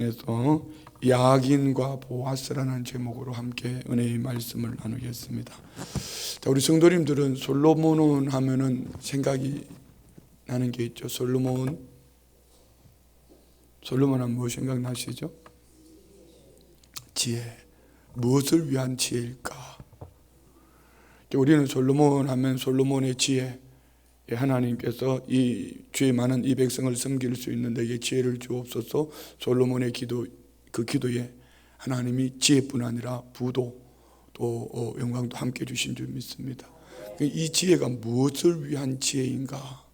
에서 야긴과 보아스라는 제목으로 함께 은혜의 말씀을 나누겠습니다. 자, 우리 성도님들은 솔로몬 하면은 생각이 나는 게 있죠. 솔로몬 하면 뭐 생각나시죠? 지혜. 무엇을 위한 지혜일까? 우리는 솔로몬 하면 솔로몬의 지혜, 하나님께서 이 죄 많은 이 백성을 섬길 수 있는 데에 지혜를 주옵소서. 솔로몬의 기도, 그 기도에 하나님이 지혜뿐 아니라 부도 또 영광도 함께 주신 줄 믿습니다. 이 지혜가 무엇을 위한 지혜인가?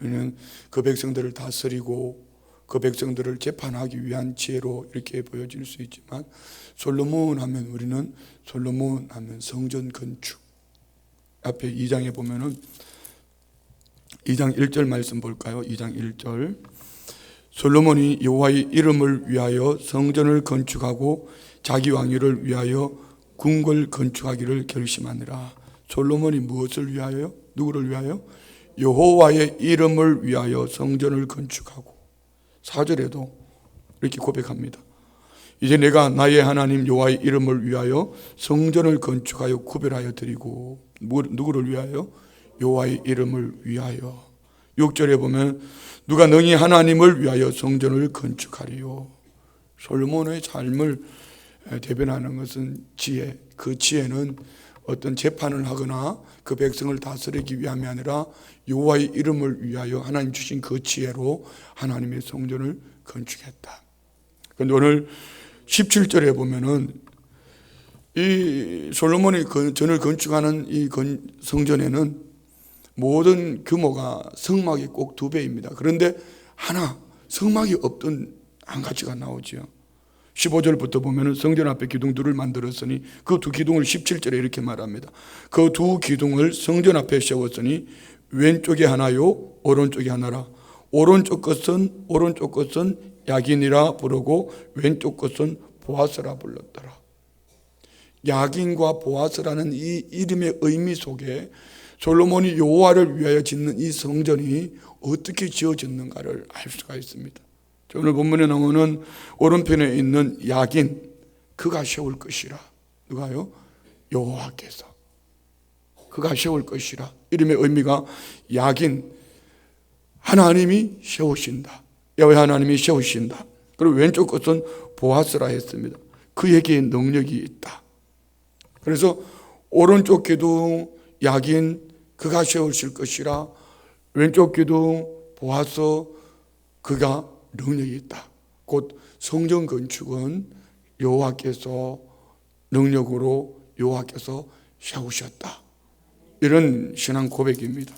우리는 그 백성들을 다스리고 그 백성들을 재판하기 위한 지혜로 이렇게 보여질 수 있지만, 솔로몬 하면 우리는 솔로몬 하면 성전 건축. 앞에 2장에 보면은 2장 1절 말씀 볼까요? 2장 1절. 솔로몬이 여호와의 이름을 위하여 성전을 건축하고 자기 왕위를 위하여 궁궐 건축하기를 결심하니라. 솔로몬이 무엇을 위하여? 누구를 위하여? 여호와의 이름을 위하여 성전을 건축하고, 4절에도 이렇게 고백합니다. 이제 내가 나의 하나님 여호와의 이름을 위하여 성전을 건축하여 구별하여 드리고. 누구를 위하여? 여호와의 이름을 위하여. 6절에 보면 누가 너희 하나님을 위하여 성전을 건축하리요. 솔로몬의 삶을 대변하는 것은 지혜. 그 지혜는 어떤 재판을 하거나 그 백성을 다스리기 위함이 아니라 여호와의 이름을 위하여 하나님 주신 그 지혜로 하나님의 성전을 건축했다. 그런데 오늘 17절에 보면은 이 솔로몬이 전을 건축하는 이 성전에는 모든 규모가 성막이 꼭 2배입니다. 그런데 하나 성막이 없던 한 가지가 나오죠. 15절부터 보면은 성전 앞에 기둥 둘을 만들었으니 그 두 기둥을 17절에 이렇게 말합니다. 그 두 기둥을 성전 앞에 세웠으니 왼쪽에 하나요 오른쪽에 하나라. 오른쪽 것은 야긴이라 부르고 왼쪽 것은 보아스라 불렀더라. 야긴과 보아스라는 이 이름의 의미 속에 솔로몬이 여호와를 위하여 짓는 이 성전이 어떻게 지어졌는가를 알 수가 있습니다. 오늘 본문에 나오는 오른편에 있는 야긴, 그가 세울 것이라. 누가요? 여호와께서. 그가 세울 것이라. 이름의 의미가 야긴, 하나님이 세우신다. 야훼 하나님이 세우신다. 그리고 왼쪽 것은 보아스라 했습니다. 그에게 능력이 있다. 그래서 오른쪽 기둥 야긴, 그가 세우실 것이라. 왼쪽 기둥 보아스, 그가 능력이 있다. 곧 성전 건축은 여호와께서 능력으로 여호와께서 세우셨다. 이런 신앙 고백입니다.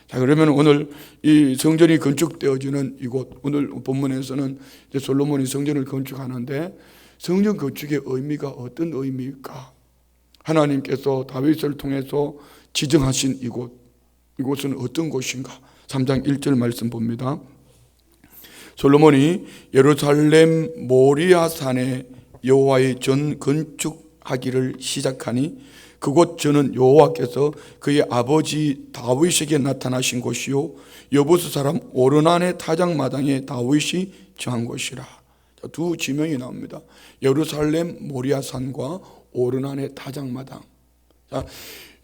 자, 그러면 오늘 이 성전이 건축되어지는 이곳, 오늘 본문에서는 이제 솔로몬이 성전을 건축하는데 성전 건축의 의미가 어떤 의미일까? 하나님께서 다윗을 통해서 지정하신 이곳은 어떤 곳인가? 3장 1절 말씀 봅니다. 솔로몬이 예루살렘 모리아 산에 여호와의 전 건축하기를 시작하니 그곳 전은 여호와께서 그의 아버지 다윗에게 나타나신 곳이요 여부스 사람 오르난의 타작마당에 다윗이 처한 곳이라. 두 지명이 나옵니다. 예루살렘 모리아 산과 오르난의 타작마당. 자,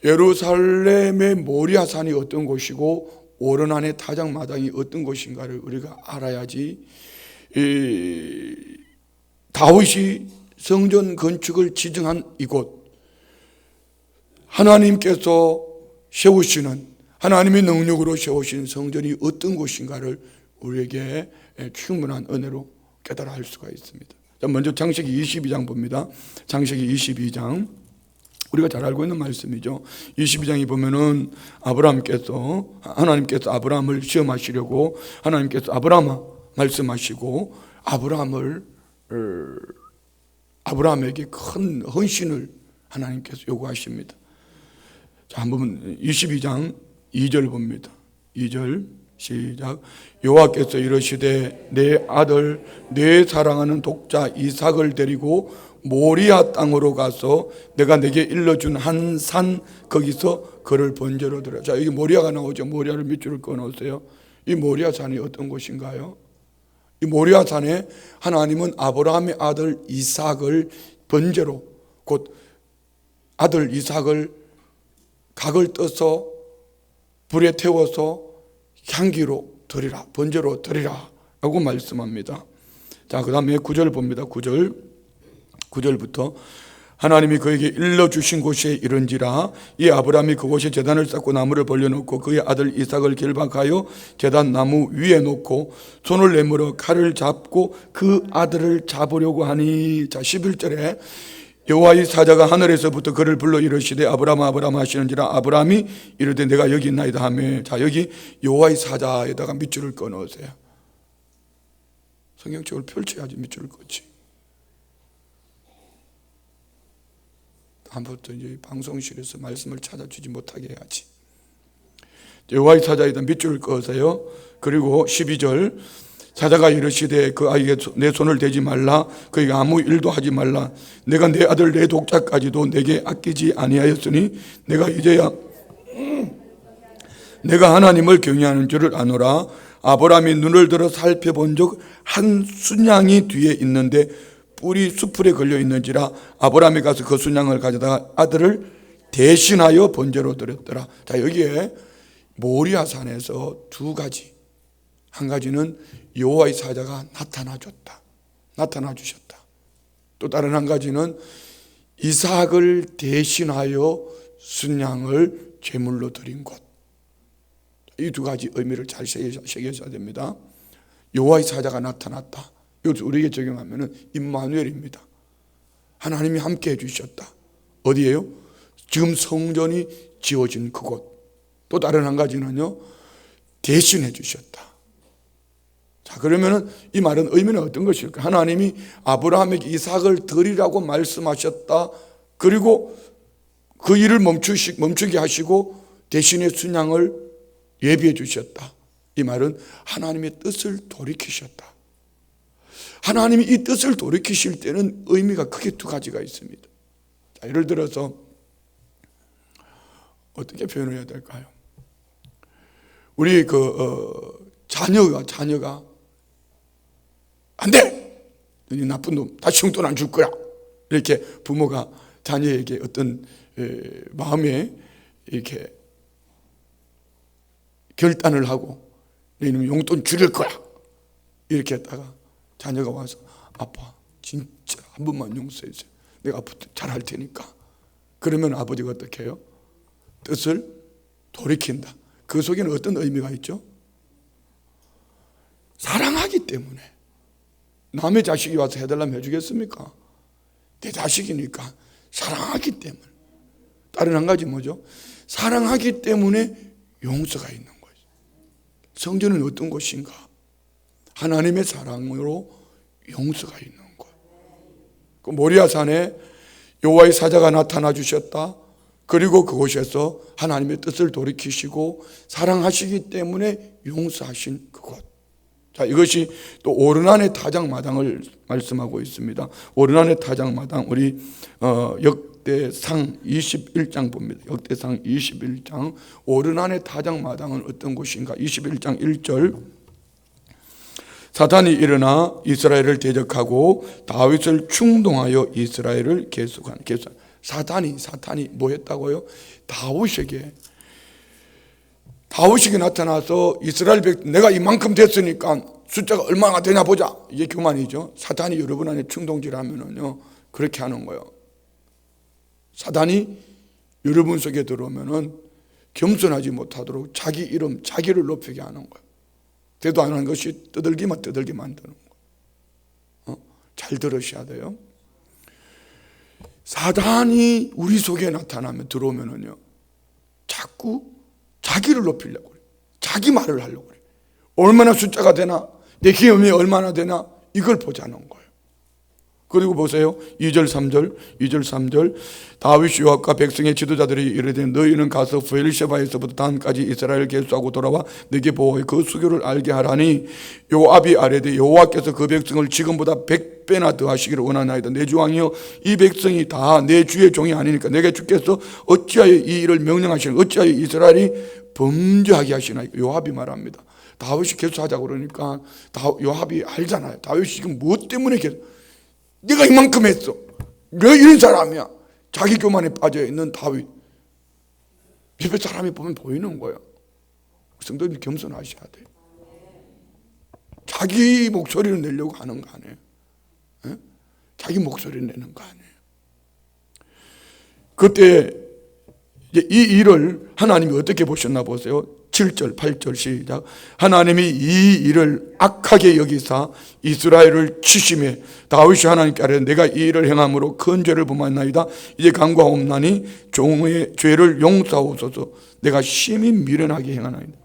예루살렘의 모리아 산이 어떤 곳이고 오르난의 타작마당이 어떤 곳인가를 우리가 알아야지 다윗이 성전 건축을 지정한 이곳, 하나님께서 세우시는, 하나님의 능력으로 세우신 성전이 어떤 곳인가를 우리에게 충분한 은혜로 깨달아 할 수가 있습니다. 자, 먼저 창세기 22장 봅니다. 창세기 22장. 우리가 잘 알고 있는 말씀이죠. 22장에 보면은 하나님께서 아브라함을 시험하시려고 하나님께서 아브라함아 말씀하시고 아브라함에게 큰 헌신을 하나님께서 요구하십니다. 자, 한번 22장 2절 봅니다. 2절 시작. 여호와께서 이르시되 내 아들 내 사랑하는 독자 이삭을 데리고 모리아 땅으로 가서 내가 내게 일러준 한 산 거기서 그를 번제로 드려. 자, 여기 모리아가 나오죠. 모리아를 밑줄을 그어놓으세요. 이 모리아 산이 어떤 곳인가요? 이 모리아 산에 하나님은 아브라함의 아들 이삭을 번제로, 곧 아들 이삭을 각을 떠서 불에 태워서 향기로 드리라, 번제로 드리라 라고 말씀합니다. 자, 그 다음에 9절 봅니다. 9절부터 하나님이 그에게 일러주신 곳에 이른지라 이 아브라함이 그곳에 제단을 쌓고 나무를 벌려놓고 그의 아들 이삭을 결박하여 제단 나무 위에 놓고 손을 내밀어 칼을 잡고 그 아들을 잡으려고 하니. 자, 11절에 여호와의 사자가 하늘에서부터 그를 불러 이르시되 아브라함 아브라함 하시는지라 아브라함이 이르되 내가 여기 있나이다 하며. 자, 여기 여호와의 사자에다가 밑줄을 꺼 넣으세요. 성경책을 펼쳐야지 밑줄을 긋지. 다음부터 이제 방송실에서 말씀을 찾아주지 못하게 해야지. 여호와의 사자에다 밑줄을 그으세요. 그리고 12절 사자가 이르시되 그 아이에게 내 손을 대지 말라, 그에게 아무 일도 하지 말라. 내가 내 아들 내 독자까지도 내게 아끼지 아니하였으니 내가 이제야 내가 하나님을 경외하는 줄을 아노라. 아브라함이 눈을 들어 살펴본 적 한 순양이 뒤에 있는데 뿔이 수풀에 걸려 있는지라 아브라함이 가서 그 순양을 가져다가 아들을 대신하여 번제로 드렸더라. 자, 여기에 모리아 산에서 두 가지. 한 가지는 여호와의 사자가 나타나 주셨다. 또 다른 한 가지는 이삭을 대신하여 순양을 제물로 드린 것. 이 두 가지 의미를 잘 새겨셔야 됩니다. 여호와의 사자가 나타났다. 이것을 우리에게 적용하면 임마누엘입니다. 하나님이 함께 해주셨다. 어디예요? 지금 성전이 지어진 그곳. 또 다른 한 가지는요, 대신해 주셨다. 자, 그러면 이 말은 의미는 어떤 것일까? 하나님이 아브라함에게 이삭을 드리라고 말씀하셨다. 그리고 그 일을 멈추게 하시고 대신에 순양을 예비해 주셨다. 이 말은 하나님의 뜻을 돌이키셨다. 하나님이 이 뜻을 돌이키실 때는 의미가 크게 두 가지가 있습니다. 자, 예를 들어서 어떻게 표현해야 될까요? 우리 자녀가 안 돼! 이 나쁜 놈, 다시 용돈 안 줄 거야. 이렇게 부모가 자녀에게 어떤 마음에 이렇게 결단을 하고 너희는 용돈 줄일 거야. 이렇게 했다가 자녀가 와서 아빠 진짜 한 번만 용서해 주세요. 내가 앞으로 잘할 테니까. 그러면 아버지가 어떻게 해요? 뜻을 돌이킨다. 그 속에는 어떤 의미가 있죠? 사랑하기 때문에. 남의 자식이 와서 해달라면 해주겠습니까? 내 자식이니까 사랑하기 때문에. 다른 한 가지 뭐죠? 사랑하기 때문에 용서가 있는 거예요. 성전은 어떤 곳인가? 하나님의 사랑으로 용서가 있는 것. 그 모리아 산에 여호와의 사자가 나타나 주셨다. 그리고 그곳에서 하나님의 뜻을 돌이키시고 사랑하시기 때문에 용서하신 그곳. 자, 이것이 또 오르난의 타작마당을 말씀하고 있습니다. 오르난의 타작마당, 우리 역대상 21장 봅니다. 역대상 21장 오르난의 타작마당은 어떤 곳인가? 21장 1절 사탄이 일어나 이스라엘을 대적하고 다윗을 충동하여 이스라엘을 계속한. 사탄이 뭐 했다고요? 다윗에게 나타나서 이스라엘 내가 이만큼 됐으니까 숫자가 얼마나 되냐 보자. 이게 교만이죠. 사탄이 여러분 안에 충동질하면은요 그렇게 하는 거예요. 사탄이 여러분 속에 들어오면은 겸손하지 못하도록 자기 이름, 자기를 높이게 하는 거예요. 대도 안 하는 것이 떠들게 만드는 거예요. 잘 들으셔야 돼요. 사탄이 우리 속에 나타나면 들어오면은요 자꾸 자기를 높이려고 그래. 자기 말을 하려고 그래. 얼마나 숫자가 되나, 내 기업이 얼마나 되나 이걸 보자는 거예요. 그리고 보세요. 2절 3절 다윗 요압과 백성의 지도자들이 이르되 너희는 가서 브엘셰바에서부터 단까지 이스라엘을 계수하고 돌아와 내게 보호해 그 수교를 알게 하라니 요압이 아뢰되 여호와께서 그 백성을 지금보다 100배나 더 하시기를 원하나이다. 내 주왕이여 이 백성이 다 내 주의 종이 아니니까 내게 주께서 어찌하여 이 일을 명령하시는 어찌하여 이스라엘이 범죄하게 하시나. 요압이 말합니다. 다윗이 계속하자고 그러니까 요압이 알잖아요. 다윗이 지금 무엇 때문에 계속, 네가 이만큼 했어, 너 이런 사람이야. 자기 교만에 빠져있는 다윗 옆에 사람이 보면 보이는 거예요. 성도님 겸손하셔야 돼요. 자기 목소리를 내려고 하는 거 아니에요. 에? 자기 목소리를 내는 거 아니에요. 그때 이제 이 일을 하나님이 어떻게 보셨나 보세요. 7절 8절 시작. 하나님이 이 일을 악하게 여기사 이스라엘을 치심해 다윗이 하나님께 아뢰 내가 이 일을 행함으로 큰 죄를 범하였나이다. 이제 간구하옵나니 종의 죄를 용서하옵소서. 내가 심히 미련하게 행하나이다.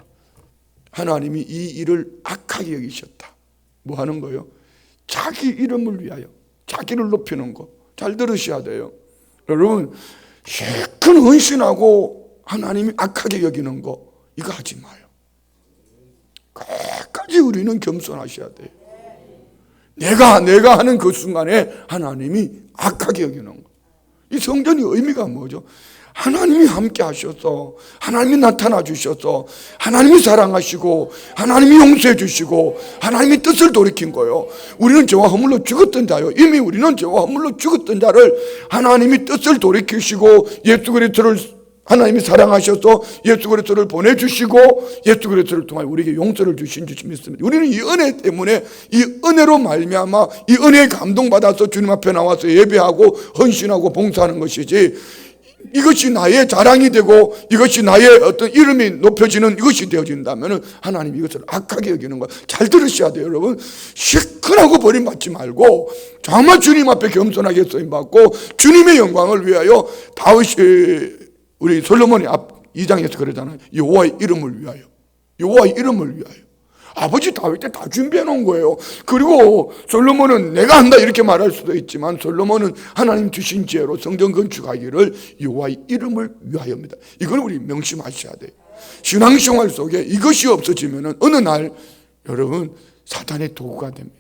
하나님이 이 일을 악하게 여기셨다. 뭐 하는 거예요? 자기 이름을 위하여 자기를 높이는 거. 잘 들으셔야 돼요. 여러분, 큰 헌신하고 하나님이 악하게 여기는 거 이거 하지 마요. 끝까지 우리는 겸손하셔야 돼요. 내가 하는 그 순간에 하나님이 악하게 여기는 거. 이 성전의 의미가 뭐죠? 하나님이 함께 하셔서, 하나님이 나타나 주셔서, 하나님이 사랑하시고, 하나님이 용서해 주시고, 하나님이 뜻을 돌이킨 거예요. 우리는 죄와 허물로 죽었던 자요. 이미 우리는 죄와 허물로 죽었던 자를 하나님이 뜻을 돌이키시고, 예수 그리스도를 하나님이 사랑하셔서 예수 그리스도를 보내주시고, 예수 그리스도를 통하여 우리에게 용서를 주신 줄 믿습니다. 우리는 이 은혜 때문에, 이 은혜로 말미암아 이 은혜에 감동받아서 주님 앞에 나와서 예배하고 헌신하고 봉사하는 것이지, 이것이 나의 자랑이 되고 이것이 나의 어떤 이름이 높여지는 이것이 되어진다면 하나님 이것을 악하게 여기는 거. 잘 들으셔야 돼요, 여러분. 시큰하고 버림받지 말고 정말 주님 앞에 겸손하게 쓰임받고 주님의 영광을 위하여. 다윗이 우리 솔로몬이 앞 2장에서 그러잖아요. 여호와의 이름을 위하여, 여호와의 이름을 위하여. 아버지 다윗 때 다 준비해 놓은 거예요. 그리고 솔로몬은 내가 한다 이렇게 말할 수도 있지만, 솔로몬은 하나님 주신 지혜로 성전 건축하기를 여호와의 이름을 위하여입니다. 이걸 우리 명심하셔야 돼요. 신앙생활 속에 이것이 없어지면 어느 날 여러분 사탄의 도구가 됩니다.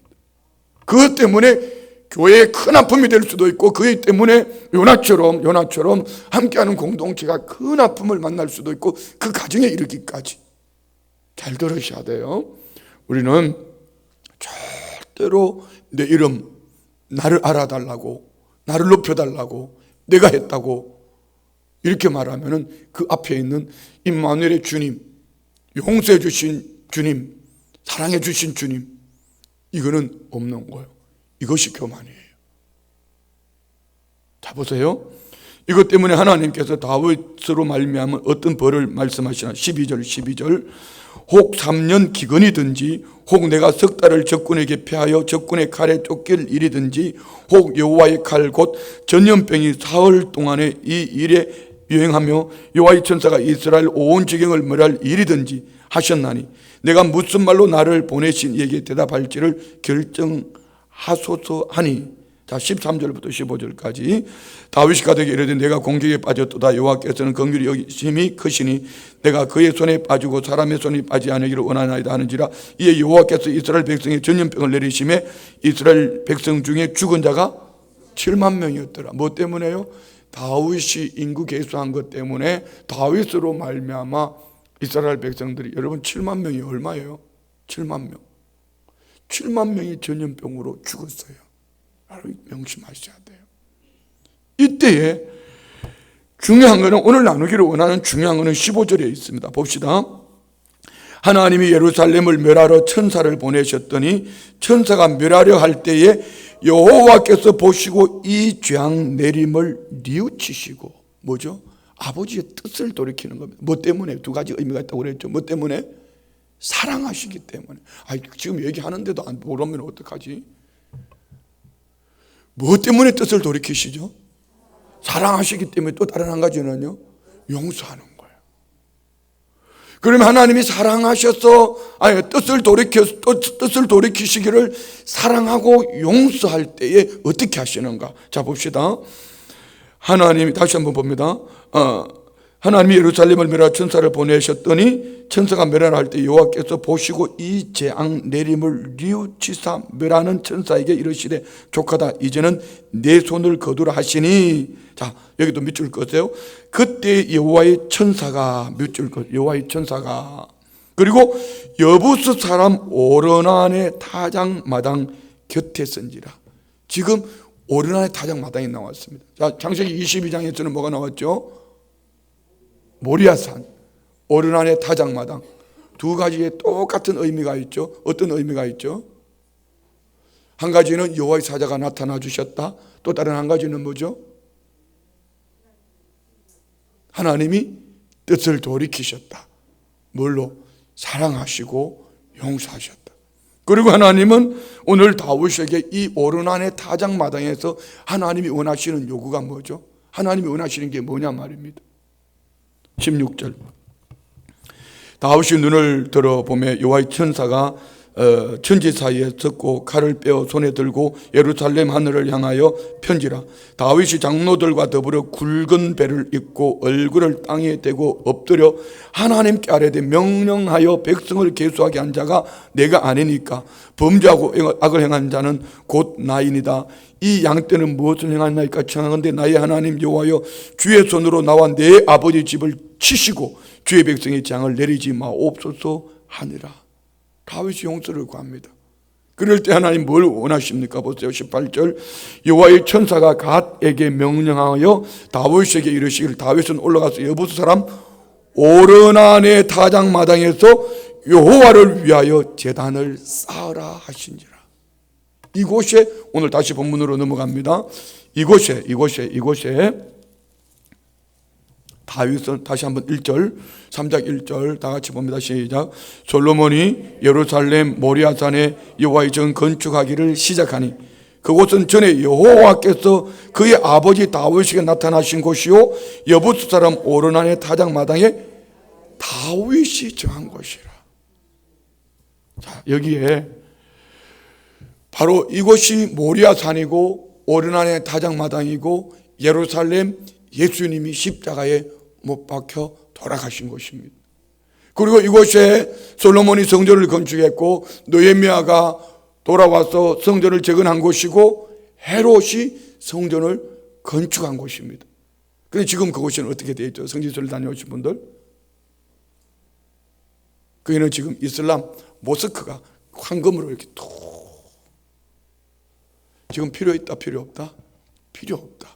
그것 때문에 교회에 큰 아픔이 될 수도 있고, 그것 때문에 요나처럼 함께하는 공동체가 큰 아픔을 만날 수도 있고, 그 가정에 이르기까지. 잘 들으셔야 돼요. 우리는 절대로 내 이름, 나를 알아달라고, 나를 높여달라고, 내가 했다고 이렇게 말하면 그 앞에 있는 임마누엘의 주님, 용서해 주신 주님, 사랑해 주신 주님, 이거는 없는 거예요. 이것이 교만이에요. 자, 보세요. 이것 때문에 하나님께서 다윗으로 말미암아 어떤 벌을 말씀하시나. 12절 혹 3년 기근이든지, 혹 내가 석 달을 적군에게 패하여 적군의 칼에 쫓길 일이든지, 혹 여호와의 칼 곧 전염병이 사흘 동안에 이 일에 유행하며 여호와의 천사가 이스라엘 온 지경을 멸할 일이든지 하셨나니, 내가 무슨 말로 나를 보내신 이에게 대답할지를 결정하소서 하니. 자, 13절부터 15절까지. 다윗이 가되게 이르되 내가 공격에 빠졌도다. 여호와께서는 긍휼히 여기심이 크시니 내가 그의 손에 빠지고 사람의 손에 빠지지 않으기를 원하나이다 하는지라. 이에 여호와께서 이스라엘 백성의 전염병을 내리심에 이스라엘 백성 중에 죽은 자가 7만 명이었더라. 뭐 때문에요? 다윗이 인구 개수한 것 때문에, 다윗으로 말미암아 이스라엘 백성들이, 여러분 7만 명이 얼마예요? 7만 명. 7만 명이 전염병으로 죽었어요. 명심하셔야 돼요. 이때에 중요한 것은, 오늘 나누기를 원하는 중요한 것은 15절에 있습니다. 봅시다. 하나님이 예루살렘을 멸하러 천사를 보내셨더니 천사가 멸하려 할 때에 여호와께서 보시고 이 재앙 내림을 뉘우치시고. 뭐죠? 아버지의 뜻을 돌이키는 겁니다. 뭐 때문에? 두 가지 의미가 있다고 그랬죠. 뭐 때문에? 사랑하시기 때문에. 지금 얘기하는데도 안 모르면 어떡하지? 무엇 때문에 뜻을 돌이키시죠? 사랑하시기 때문에. 또 다른 한 가지는요, 용서하는 거예요. 그러면 하나님이 사랑하셔서 뜻을 돌이키시기를 사랑하고 용서할 때에 어떻게 하시는가? 자, 봅시다. 하나님이 다시 한번 봅니다. 하나님이 예루살렘을 멸하러 천사를 보내셨더니 천사가 멸하라 할 때 여호와께서 보시고 이 재앙 내림을 뉘우치사 멸하는 천사에게 이르시되 족하다. 이제는 내 손을 거두라 하시니. 자, 여기도 밑줄 그으세요. 그때 여호와의 천사가, 밑줄 여호와의 천사가 그리고 여부스 사람 오르난의 타작마당 곁에 선지라. 지금 오르난의 타작마당이 나왔습니다. 자, 창세기 22장에서는 뭐가 나왔죠? 모리아산, 오르난의 타작마당. 두 가지의 똑같은 의미가 있죠. 어떤 의미가 있죠? 한 가지는 여호와의 사자가 나타나 주셨다. 또 다른 한 가지는 뭐죠? 하나님이 뜻을 돌이키셨다. 뭘로? 사랑하시고 용서하셨다. 그리고 하나님은 오늘 다윗에게 이 오르난의 타작마당에서 하나님이 원하시는 요구가 뭐죠? 하나님이 원하시는 게 뭐냐 말입니다. 16절, 다윗이 눈을 들어보며 여호와의 천사가 천지 사이에 섰고 칼을 빼어 손에 들고 예루살렘 하늘을 향하여 편지라. 다윗이 장로들과 더불어 굵은 배를 입고 얼굴을 땅에 대고 엎드려 하나님께 아뢰되 명령하여 백성을 계수하게 한 자가 내가 아니니까 범죄하고 악을 행한 자는 곧 나이니다. 이 양떼는 무엇을 행하나이까 청하건대 나의 하나님 여호와여, 주의 손으로 나와 내 아버지 집을 치시고 주의 백성의 장을 내리지 마옵소서 하니라. 다윗이 용서를 구합니다. 그럴 때 하나님 뭘 원하십니까? 보세요. 18절, 여호와의 천사가 갓에게 명령하여 다윗에게 이르시기를 다윗은 올라가서 여부스 사람 오르난의 타작마당에서 여호와를 위하여 제단을 쌓으라 하신지라. 이곳에 오늘 다시 본문으로 넘어갑니다. 이곳에 다윗은 다시 한번 1절, 3장 1절 다 같이 봅니다. 시작. 솔로몬이 예루살렘 모리아산에 여호와의 전 건축하기를 시작하니 그곳은 전에 여호와께서 그의 아버지 다윗에게 나타나신 곳이요 여부스 사람 오르난의 타작마당에 다윗이 정한 곳이라. 자, 여기에 바로 이곳이 모리아산이고 오르난의 타작마당이고 예루살렘 예수님이 십자가에 못 박혀 돌아가신 곳입니다. 그리고 이곳에 솔로몬이 성전을 건축했고 느헤미야가 돌아와서 성전을 재건한 곳이고 헤롯이 성전을 건축한 곳입니다. 그런데 지금 그곳은 어떻게 되어 있죠? 성지순례 다녀오신 분들, 거기는 지금 이슬람 모스크가 황금으로 이렇게 툭. 지금 필요 있다 필요 없다? 필요 없다.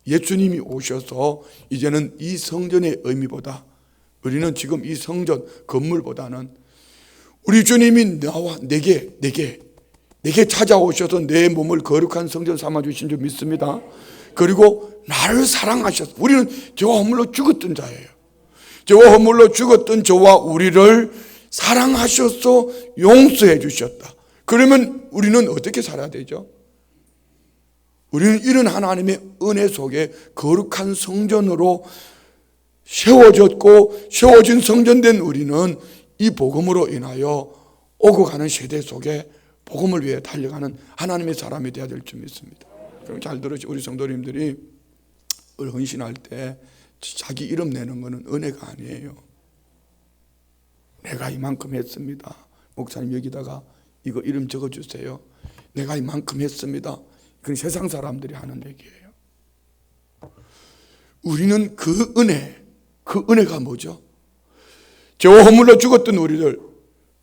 예수님이 오셔서 이제는 이 성전의 의미보다 우리는 지금 이 성전 건물보다는 우리 주님이 나와 내게 찾아오셔서 내 몸을 거룩한 성전 삼아주신 줄 믿습니다. 그리고 나를 사랑하셨어. 우리는 저와 허물로 죽었던 자예요. 저와 허물로 죽었던 저와 우리를 사랑하셔서 용서해 주셨다. 그러면 우리는 어떻게 살아야 되죠? 우리는 이런 하나님의 은혜 속에 거룩한 성전으로 세워졌고 세워진 성전된 우리는 이 복음으로 인하여 오고 가는 세대 속에 복음을 위해 달려가는 하나님의 사람이 되어야 될 줄 믿습니다. 그럼 잘 들으시고 우리 성도님들이 헌신할 때 자기 이름 내는 것은 은혜가 아니에요. 내가 이만큼 했습니다. 목사님 여기다가 이거 이름 적어주세요. 내가 이만큼 했습니다. 그건 세상 사람들이 하는 얘기예요. 우리는 그 은혜가 뭐죠? 죄와 허물로 죽었던 우리를,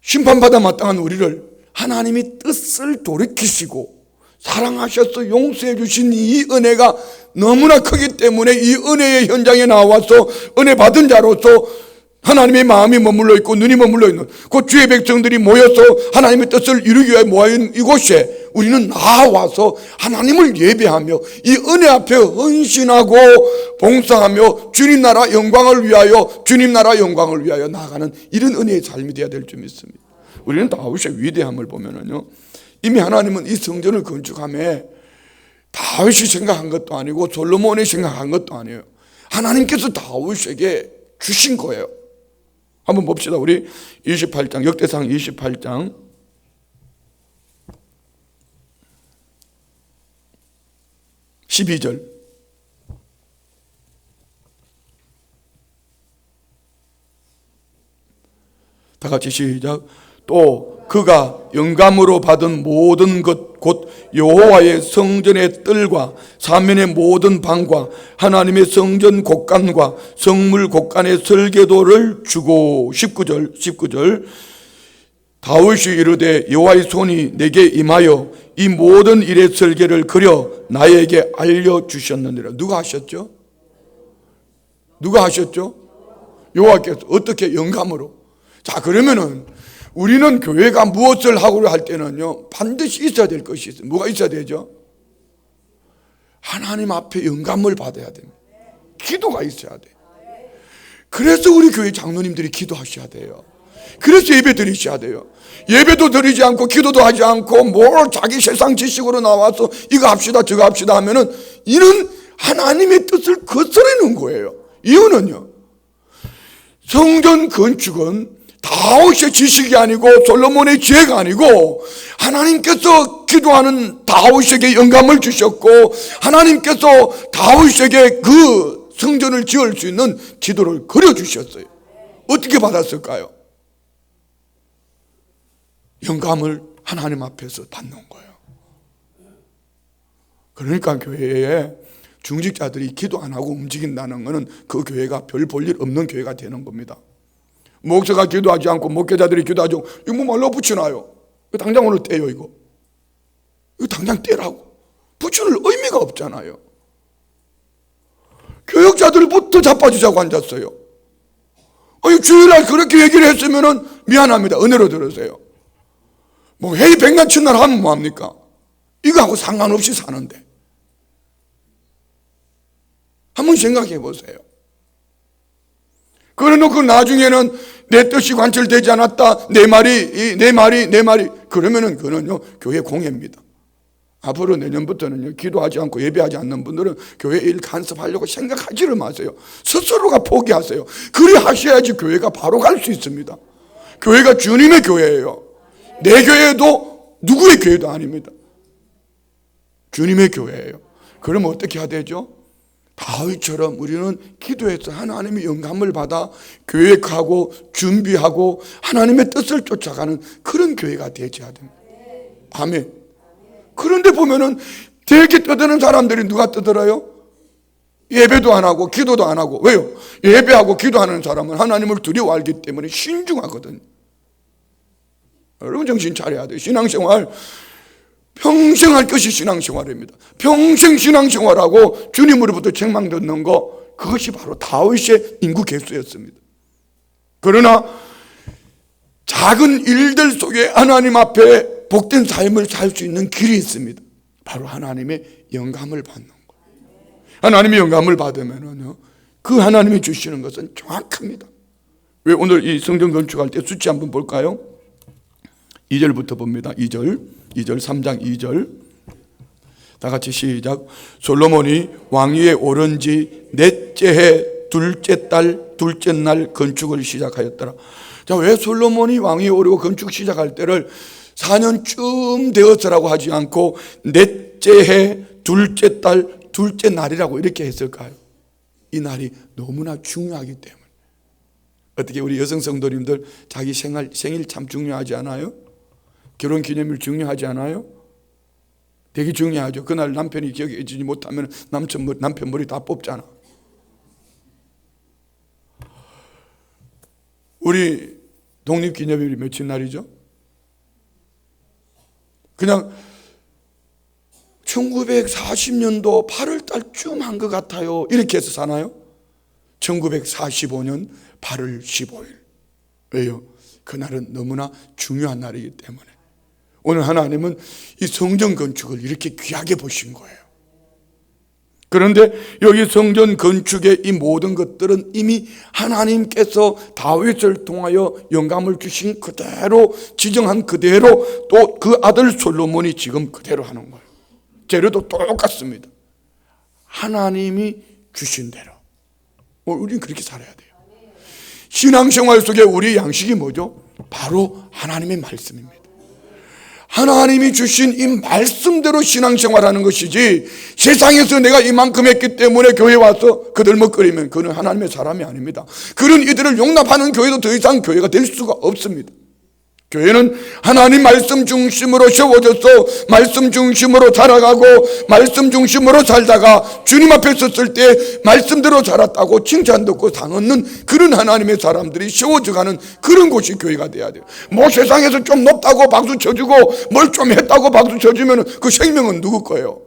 심판받아 마땅한 우리를 하나님이 뜻을 돌이키시고 사랑하셔서 용서해 주신 이 은혜가 너무나 크기 때문에 이 은혜의 현장에 나와서 은혜 받은 자로서 하나님의 마음이 머물러 있고 눈이 머물러 있는 그 주의 백성들이 모여서 하나님의 뜻을 이루기 위해 모여있는 이곳에 우리는 나와서 하나님을 예배하며 이 은혜 앞에 헌신하고 봉사하며 주님 나라 영광을 위하여 나아가는 이런 은혜의 삶이 되어야 될 줄 믿습니다. 우리는 다윗의 위대함을 보면은요, 이미 하나님은 이 성전을 건축함에 다윗이 생각한 것도 아니고 솔로몬이 생각한 것도 아니에요. 하나님께서 다윗에게 주신 거예요. 한번 봅시다. 우리 28장, 역대상 28장 12절. 다 같이 시작. 또 그가 영감으로 받은 모든 것 곧 여호와의 성전의 뜰과 사면의 모든 방과 하나님의 성전 곳간과 성물 곳간의 설계도를 주고 19절 다윗이 이르되 여호와의 손이 내게 임하여 이 모든 일의 설계를 그려 나에게 알려주셨느니라. 누가 하셨죠? 누가 하셨죠? 여호와께서. 어떻게? 영감으로. 자, 그러면은 우리는 교회가 무엇을 하고 할 때는요, 반드시 있어야 될 것이 있어요. 뭐가 있어야 되죠? 하나님 앞에 영감을 받아야 됩니다. 기도가 있어야 돼요. 그래서 우리 교회 장로님들이 기도하셔야 돼요. 그래서 예배 드리셔야 돼요. 예배도 드리지 않고 기도도 하지 않고 뭘 자기 세상 지식으로 나와서 이거 합시다 저거 합시다 하면은 이는 하나님의 뜻을 거스르는 거예요. 이유는요, 성전 건축은 다윗의 지식이 아니고 솔로몬의 지혜가 아니고 하나님께서 기도하는 다윗에게 영감을 주셨고 하나님께서 다윗에게 그 성전을 지을 수 있는 지도를 그려주셨어요. 어떻게 받았을까요? 영감을 하나님 앞에서 받는 거예요. 그러니까 교회에 중직자들이 기도 안 하고 움직인다는 것은 그 교회가 별 볼 일 없는 교회가 되는 겁니다. 목사가 기도하지 않고 목회자들이 기도하지 않고 이거 뭐 말로 붙여놔요. 이거 당장 오늘 떼요. 이거 당장 떼라고. 붙여놓을 의미가 없잖아요. 교역자들부터 자빠지자고 앉았어요. 아니, 주일날 그렇게 얘기를 했으면은 미안합니다. 은혜로 들으세요. 뭐 회의 백날 첫날 하면 뭐합니까? 이거하고 상관없이 사는데 한번 생각해 보세요. 그래놓고 나중에는 내 뜻이 관철되지 않았다, 내 말이 그러면은 그거는요 교회 공예입니다. 앞으로 내년부터는요 기도하지 않고 예배하지 않는 분들은 교회 일 간섭하려고 생각하지를 마세요. 스스로가 포기하세요. 그리 하셔야지 교회가 바로 갈 수 있습니다. 교회가 주님의 교회예요. 내 교회도 누구의 교회도 아닙니다. 주님의 교회예요. 그러면 어떻게 해야 되죠? 다윗처럼 우리는 기도해서 하나님의 영감을 받아 계획하고 준비하고 하나님의 뜻을 쫓아가는 그런 교회가 되어야 됩니다. 아멘. 그런데 보면은 되게 떠드는 사람들이 누가 떠들어요? 예배도 안 하고 기도도 안 하고. 왜요? 예배하고 기도하는 사람은 하나님을 두려워 알기 때문에 신중하거든요. 여러분 정신 차려야 돼요. 신앙생활 평생 할 것이 신앙생활입니다. 평생 신앙생활하고 주님으로부터 책망 듣는 거, 그것이 바로 다윗의 인구 개수였습니다. 그러나 작은 일들 속에 하나님 앞에 복된 삶을 살 수 있는 길이 있습니다. 바로 하나님의 영감을 받는 거예요. 하나님의 영감을 받으면요 그 하나님이 주시는 것은 정확합니다. 왜 오늘 이 성전 건축할 때 수치 한번 볼까요? 2절부터 봅니다. 2절 3장 2절 다 같이 시작. 솔로몬이 왕위에 오른 지 넷째 해 둘째 달 둘째 날 건축을 시작하였더라. 자, 왜 솔로몬이 왕위에 오르고 건축 시작할 때를 4년쯤 되었으라고 하지 않고 넷째 해 둘째 달 둘째 날이라고 이렇게 했을까요? 이 날이 너무나 중요하기 때문에. 어떻게 우리 여성 성도님들 자기 생일 참 중요하지 않아요? 결혼 기념일 중요하지 않아요? 되게 중요하죠. 그날 남편이 기억해 주지 못하면 남편 머리 다 뽑잖아. 우리 독립기념일이 며칠 날이죠? 그냥 1940년도 8월 달쯤 한 것 같아요. 이렇게 해서 사나요? 1945년 8월 15일. 왜요? 그날은 너무나 중요한 날이기 때문에. 오늘 하나님은 이 성전 건축을 이렇게 귀하게 보신 거예요. 그런데 여기 성전 건축의 이 모든 것들은 이미 하나님께서 다윗을 통하여 영감을 주신 그대로 지정한 그대로 또 그 아들 솔로몬이 지금 그대로 하는 거예요. 재료도 똑같습니다. 하나님이 주신 대로. 우리는 그렇게 살아야 돼요. 신앙생활 속에 우리 양식이 뭐죠? 바로 하나님의 말씀입니다. 하나님이 주신 이 말씀대로 신앙생활하는 것이지, 세상에서 내가 이만큼 했기 때문에 교회 와서 그들먹거리면 그는 하나님의 사람이 아닙니다. 그런 이들을 용납하는 교회도 더 이상 교회가 될 수가 없습니다. 교회는 하나님 말씀 중심으로 세워져서 말씀 중심으로 자라가고 말씀 중심으로 살다가 주님 앞에 섰을 때 말씀대로 자랐다고 칭찬 듣고 상 얻는 그런 하나님의 사람들이 세워져가는 그런 곳이 교회가 돼야 돼요. 뭐 세상에서 좀 높다고 박수 쳐주고 뭘 좀 했다고 박수 쳐주면 그 생명은 누구 거예요?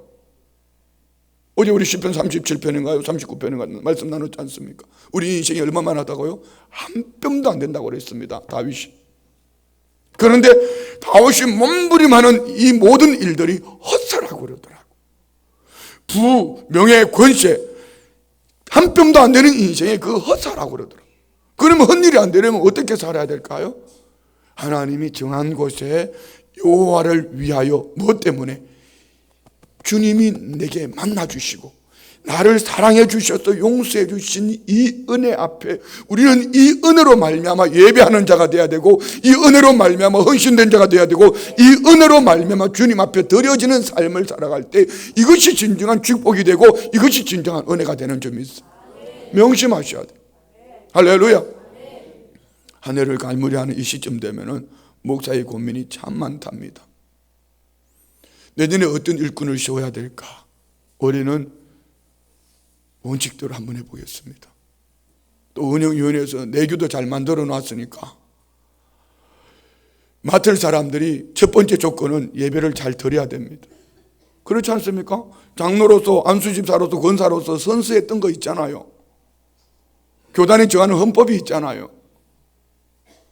어제 우리 시편 37편인가요? 39편인가요? 말씀 나눴지 않습니까? 우리 인생이 얼마만 하다고요? 한 뼘도 안 된다고 그랬습니다. 다윗이. 그런데 다윗이 몸부림하는 이 모든 일들이 헛살하고 그러더라고. 부, 명예, 권세 한 뼘도 안 되는 인생에 그 헛살하고 그러더라고. 그러면 헛일이 안 되려면 어떻게 살아야 될까요? 하나님이 정한 곳에 여호와를 위하여 무엇 때문에? 주님이 내게 만나 주시고 나를 사랑해 주셔서 용서해 주신 이 은혜 앞에 우리는 이 은혜로 말미암아 예배하는 자가 돼야 되고 이 은혜로 말미암아 헌신된 자가 돼야 되고 이 은혜로 말미암아 주님 앞에 드려지는 삶을 살아갈 때 이것이 진정한 축복이 되고 이것이 진정한 은혜가 되는 점이 있어요. 명심하셔야 돼요. 할렐루야. 한 해를 갈무리하는 이 시점 되면은 목사의 고민이 참 많답니다. 내년에 어떤 일꾼을 세워야 될까? 올해는 원칙대로 한번 해보겠습니다. 또 운영위원회에서 내규도 잘 만들어 놨으니까 맡을 사람들이 첫 번째 조건은 예배를 잘 드려야 됩니다. 그렇지 않습니까? 장로로서 안수집사로서 권사로서 선서했던 거 있잖아요. 교단이 정하는 헌법이 있잖아요.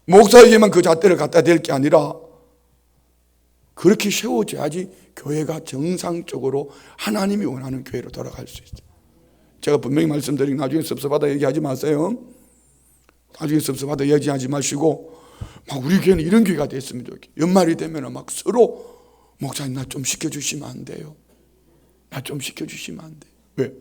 목사에게만 그 잣대를 갖다 댈 게 아니라 그렇게 세워져야지 교회가 정상적으로 하나님이 원하는 교회로 돌아갈 수 있어요. 제가 분명히 말씀드린 나중에 섭섭하다 얘기하지 마세요. 나중에 섭섭하다 얘기하지 마시고 막 우리 교회는 이런 교회가 됐으면 좋겠어요. 연말이 되면 막 서로 목사님 나 좀 시켜주시면 안 돼요? 나 좀 시켜주시면 안 돼요? 왜?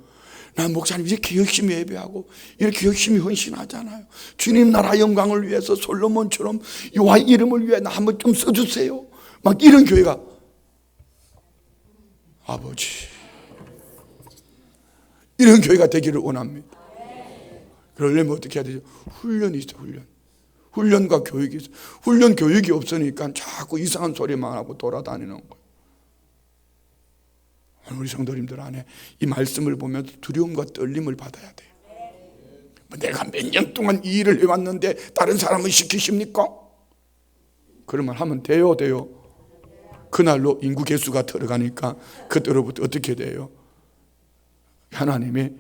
난 목사님 이렇게 열심히 예배하고 이렇게 열심히 헌신하잖아요. 주님 나라 영광을 위해서 솔로몬처럼 여호와 이름을 위해 나 한번 좀 써주세요. 막 이런 교회가 아버지 이런 교회가 되기를 원합니다. 그러려면 어떻게 해야 되죠? 훈련이 있어요. 훈련과 교육이 있어요. 훈련 교육이 없으니까 자꾸 이상한 소리만 하고 돌아다니는 거예요. 우리 성도님들 안에 이 말씀을 보면 두려움과 떨림을 받아야 돼요. 내가 몇 년 동안 이 일을 해왔는데 다른 사람을 시키십니까? 그런 말 하면 돼요. 그날로 인구 개수가 들어가니까 그때로부터 어떻게 돼요? 하나님의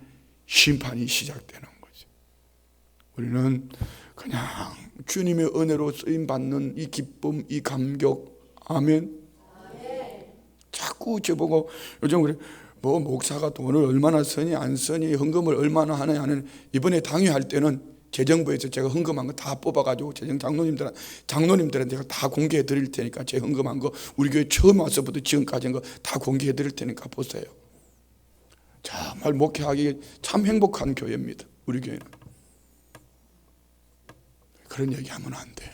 심판이 시작되는 거죠. 우리는 그냥 주님의 은혜로 쓰임받는 이 기쁨, 이 감격, 아멘. 자꾸 저보고 요즘 그래 뭐 목사가 돈을 얼마나 쓰니 안 쓰니 헌금을 얼마나 하느냐 하는 이번에 당회할 때는 재정부에서 제가 헌금한 거 다 뽑아가지고 재정 장로님들한테 제가 다 공개해 드릴 테니까 제 헌금한 거 우리 교회 처음 와서부터 지금까지 한 거 다 공개해 드릴 테니까 보세요. 정말 목회하기 참 행복한 교회입니다. 우리 교회는. 그런 얘기하면 안 돼요.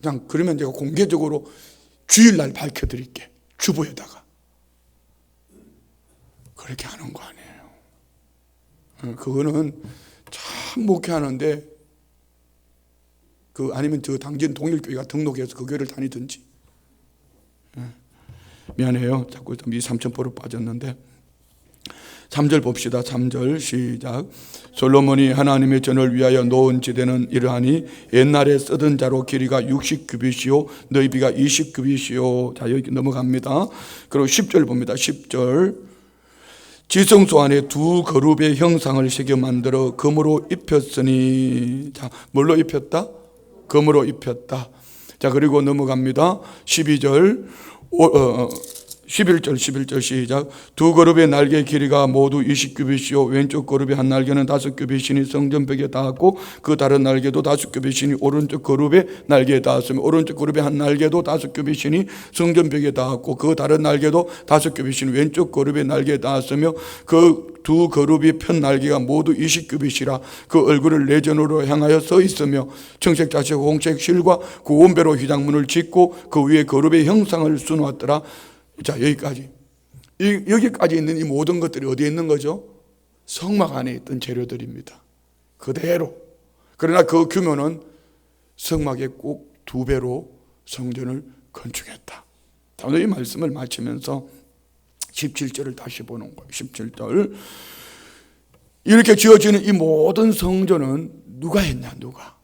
그냥 그러면 제가 공개적으로 주일날 밝혀드릴게. 주보에다가. 그렇게 하는 거 아니에요. 그거는 참 목회하는데 아니면 저 당진 동일교회가 등록해서 그 교회를 다니든지. 미안해요. 자꾸 이 3,000%로 빠졌는데 3절 봅시다. 3절 시작. 솔로몬이 하나님의 전을 위하여 놓은 지대는 이러하니 옛날에 쓰던 자로 길이가 60규빗이요 너비가 20규빗이요. 자 여기 넘어갑니다. 그리고 10절 봅니다. 10절 지성소 안에 두 그룹의 형상을 새겨 만들어 금으로 입혔으니 자 뭘로 입혔다? 금으로 입혔다. 자 그리고 넘어갑니다. 12절 11절 시작. 두 그룹의 날개 길이가 모두 20규빗이요 왼쪽 그룹의 한 날개는 5규빗이니 성전벽에 닿았고 그 다른 날개도 5규빗이니 오른쪽 그룹의 날개에 닿았으며 오른쪽 그룹의 한 날개도 5규빗이니 성전벽에 닿았고 그 다른 날개도 5규빗이니 왼쪽 그룹의 날개에 닿았으며 그 두 그룹이 편 날개가 모두 20규빗이라 그 얼굴을 내전으로 향하여 서 있으며 청색 자색 홍색 실과 고운 배로 휘장문을 짓고 그 위에 그룹의 형상을 수놓았더라. 자 여기까지 있는 이 모든 것들이 어디에 있는 거죠? 성막 안에 있던 재료들입니다. 그대로. 그러나 그 규모는 성막에 꼭 2배로 성전을 건축했다. 오늘 이 말씀을 마치면서 17절을 다시 보는 거예요. 17절. 이렇게 지어지는 이 모든 성전은 누가 했냐? 누가?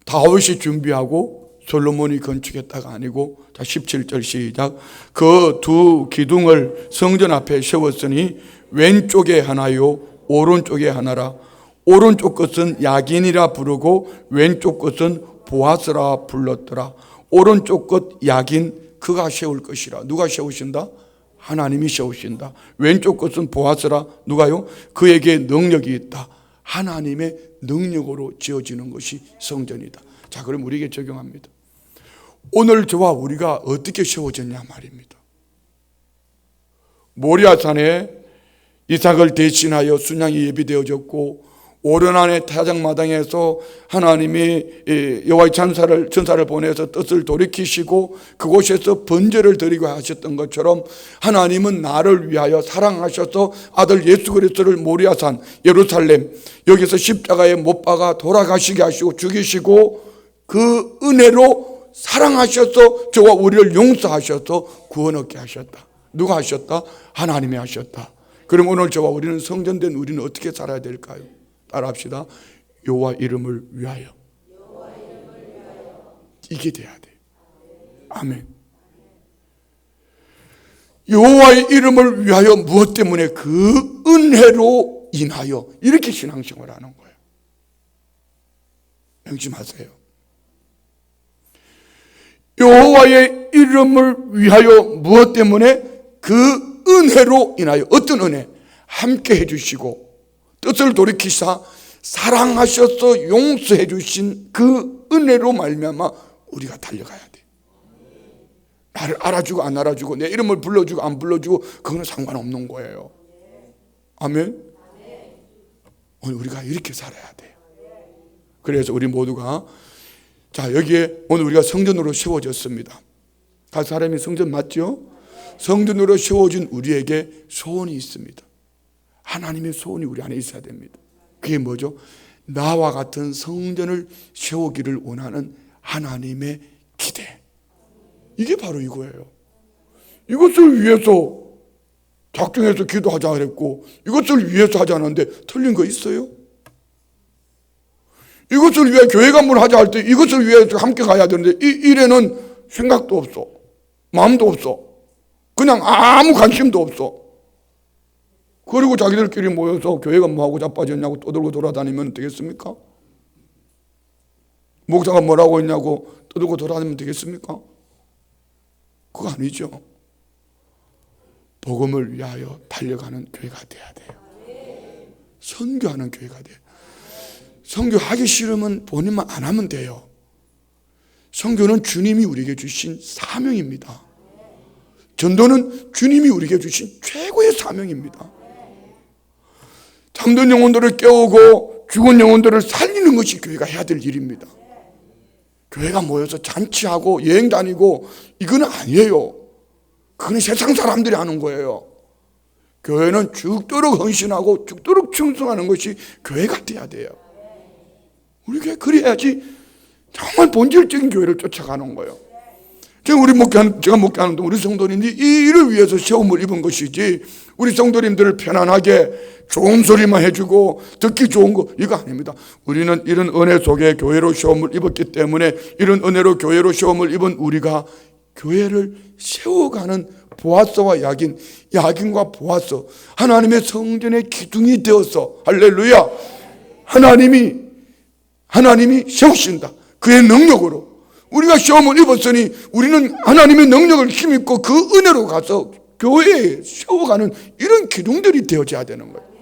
다윗이 준비하고 솔로몬이 건축했다가 아니고, 자 17절 시작. 그 2 기둥을 성전 앞에 세웠으니 왼쪽에 하나요 오른쪽에 하나라. 오른쪽 것은 야긴이라 부르고 왼쪽 것은 보아스라 불렀더라. 오른쪽 것 야긴, 그가 세울 것이라. 누가 세우신다? 하나님이 세우신다. 왼쪽 것은 보아스라. 누가요? 그에게 능력이 있다. 하나님의 능력으로 지어지는 것이 성전이다. 자, 그럼 우리에게 적용합니다. 오늘 저와 우리가 어떻게 세워졌냐 말입니다. 모리아산에 이삭을 대신하여 순양이 예비되어졌고, 오르난의 타작마당에서 하나님이 여호와의 전사를 보내서 뜻을 돌이키시고 그곳에서 번제를 드리고 하셨던 것처럼, 하나님은 나를 위하여 사랑하셔서 아들 예수 그리스도를 모리아산 예루살렘 여기서 십자가에 못 박아 돌아가시게 하시고 죽이시고, 그 은혜로 사랑하셔서 저와 우리를 용서하셔서 구원 얻게 하셨다. 누가 하셨다? 하나님이 하셨다. 그럼 오늘 저와 우리는, 성전된 우리는 어떻게 살아야 될까요? 따라합시다. 여호와 이름을 위하여. 이게 돼야 돼요. 아멘. 여호와의 이름을 위하여, 무엇 때문에? 그 은혜로 인하여. 이렇게 신앙생활을 하는 거예요. 명심하세요. 여호와의 이름을 위하여, 무엇 때문에? 그 은혜로 인하여. 어떤 은혜? 함께 해주시고 뜻을 돌이키사 사랑하셔서 용서해 주신 그 은혜로 말미암아 우리가 달려가야 돼. 나를 알아주고 안 알아주고, 내 이름을 불러주고 안 불러주고, 그거는 상관없는 거예요. 아멘. 오늘 우리가 이렇게 살아야 돼요. 그래서 우리 모두가, 자, 여기에 오늘 우리가 성전으로 세워졌습니다. 각 사람이 성전 맞죠? 성전으로 세워진 우리에게 소원이 있습니다. 하나님의 소원이 우리 안에 있어야 됩니다. 그게 뭐죠? 나와 같은 성전을 세우기를 원하는 하나님의 기대. 이게 바로 이거예요. 이것을 위해서 작정해서 기도하자 그랬고, 이것을 위해서 하지 않았는데 틀린 거 있어요? 이것을 위해 교회 간부를 하자 할 때 이것을 위해서 함께 가야 되는데, 이 일에는 생각도 없어, 마음도 없어, 그냥 아무 관심도 없어. 그리고 자기들끼리 모여서 교회가 뭐하고 자빠졌냐고 떠들고 돌아다니면 되겠습니까? 목사가 뭐라고 했냐고 떠들고 돌아다니면 되겠습니까? 그거 아니죠. 복음을 위하여 달려가는 교회가 돼야 돼요. 선교하는 교회가 돼요. 선교하기 싫으면 본인만 안 하면 돼요. 선교는 주님이 우리에게 주신 사명입니다. 전도는 주님이 우리에게 주신 최고의 사명입니다. 잠든 영혼들을 깨우고 죽은 영혼들을 살리는 것이 교회가 해야 될 일입니다. 교회가 모여서 잔치하고 여행 다니고 이거는 아니에요. 그건 세상 사람들이 하는 거예요. 교회는 죽도록 헌신하고 죽도록 충성하는 것이 교회가 돼야 돼요. 우리 교회 그래야지 정말 본질적인 교회를 쫓아가는 거예요. 제가 목회하는데 우리 성도님들이 이 일을 위해서 시험을 입은 것이지, 우리 성도님들을 편안하게 좋은 소리만 해주고 듣기 좋은 거, 이거 아닙니다. 우리는 이런 은혜 속에 교회로 시험을 입었기 때문에, 이런 은혜로 교회로 시험을 입은 우리가 교회를 세워가는 보아스와 야긴과 보아스, 하나님의 성전의 기둥이 되어서, 할렐루야, 하나님이 세우신다. 그의 능력으로 우리가 시험을 입었으니 우리는 하나님의 능력을 힘입고 그 은혜로 가서 교회에 세워가는 이런 기둥들이 되어져야 되는 거예요.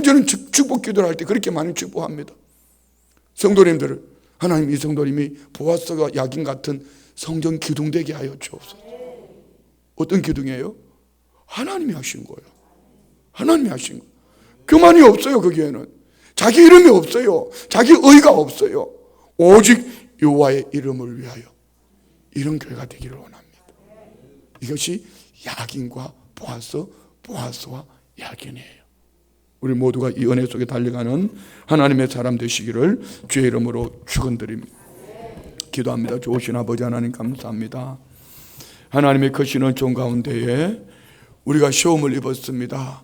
저는 축복 기도를 할 때 그렇게 많이 축복합니다. 성도님들을, 하나님 이 성도님이 보아스와 야긴 같은 성전 기둥 되게 하여 주옵소서. 어떤 기둥이에요? 하나님이 하신 거예요. 하나님이 하신 거예요. 교만이 없어요. 거기에는 자기 이름이 없어요. 자기 의가 없어요. 오직 여호와의 이름을 위하여, 이런 교회가 되기를 원합니다. 이것이 야긴과 보아스와 야긴이에요. 우리 모두가 이 은혜 속에 달려가는 하나님의 사람 되시기를 주의 이름으로 축원드립니다. 기도합니다. 좋으신 아버지 하나님 감사합니다. 하나님의 크신 은총 가운데에 우리가 시험을 입었습니다.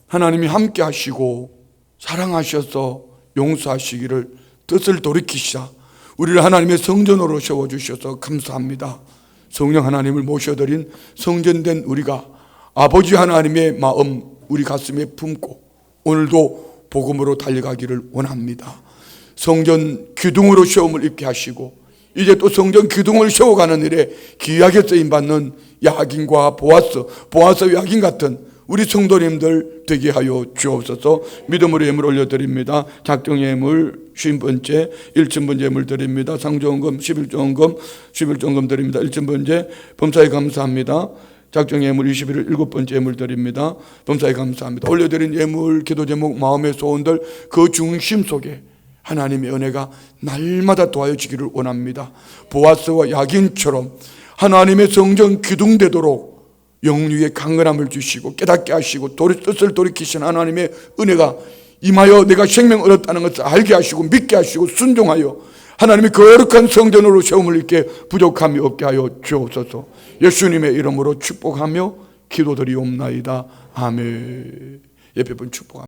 하나님이 함께 하시고 사랑하셔서 용서하시기를 뜻을 돌이키시자 우리를 하나님의 성전으로 세워주셔서 감사합니다. 성령 하나님을 모셔드린 성전된 우리가 아버지 하나님의 마음 우리 가슴에 품고 오늘도 복음으로 달려가기를 원합니다. 성전 기둥으로 시험을 입게 하시고 이제 또 성전 기둥을 세워가는 일에 귀하게 쓰임받는 야긴과 보아스 야긴 같은 우리 성도님들 되게 하여 주옵소서. 믿음으로 예물 올려드립니다. 작정 예물 50번째 1천번 예물 드립니다. 상조원금 11조원금 드립니다. 1천번째 범사에 감사합니다. 작정 예물 21일 7번째 예물 드립니다. 범사에 감사합니다. 올려드린 예물 기도 제목 마음의 소원들 그 중심 속에 하나님의 은혜가 날마다 도와주기를 원합니다. 보아스와 야긴처럼 하나님의 성전 기둥되도록 영류의 강건함을 주시고 깨닫게 하시고 뜻을 돌이키신 하나님의 은혜가 임하여 내가 생명 얻었다는 것을 알게 하시고 믿게 하시고 순종하여 하나님의 거룩한 성전으로 세움을 입게 부족함이 없게 하여 주옵소서. 예수님의 이름으로 축복하며 기도드리옵나이다. 아멘. 옆에 분 축복합니다.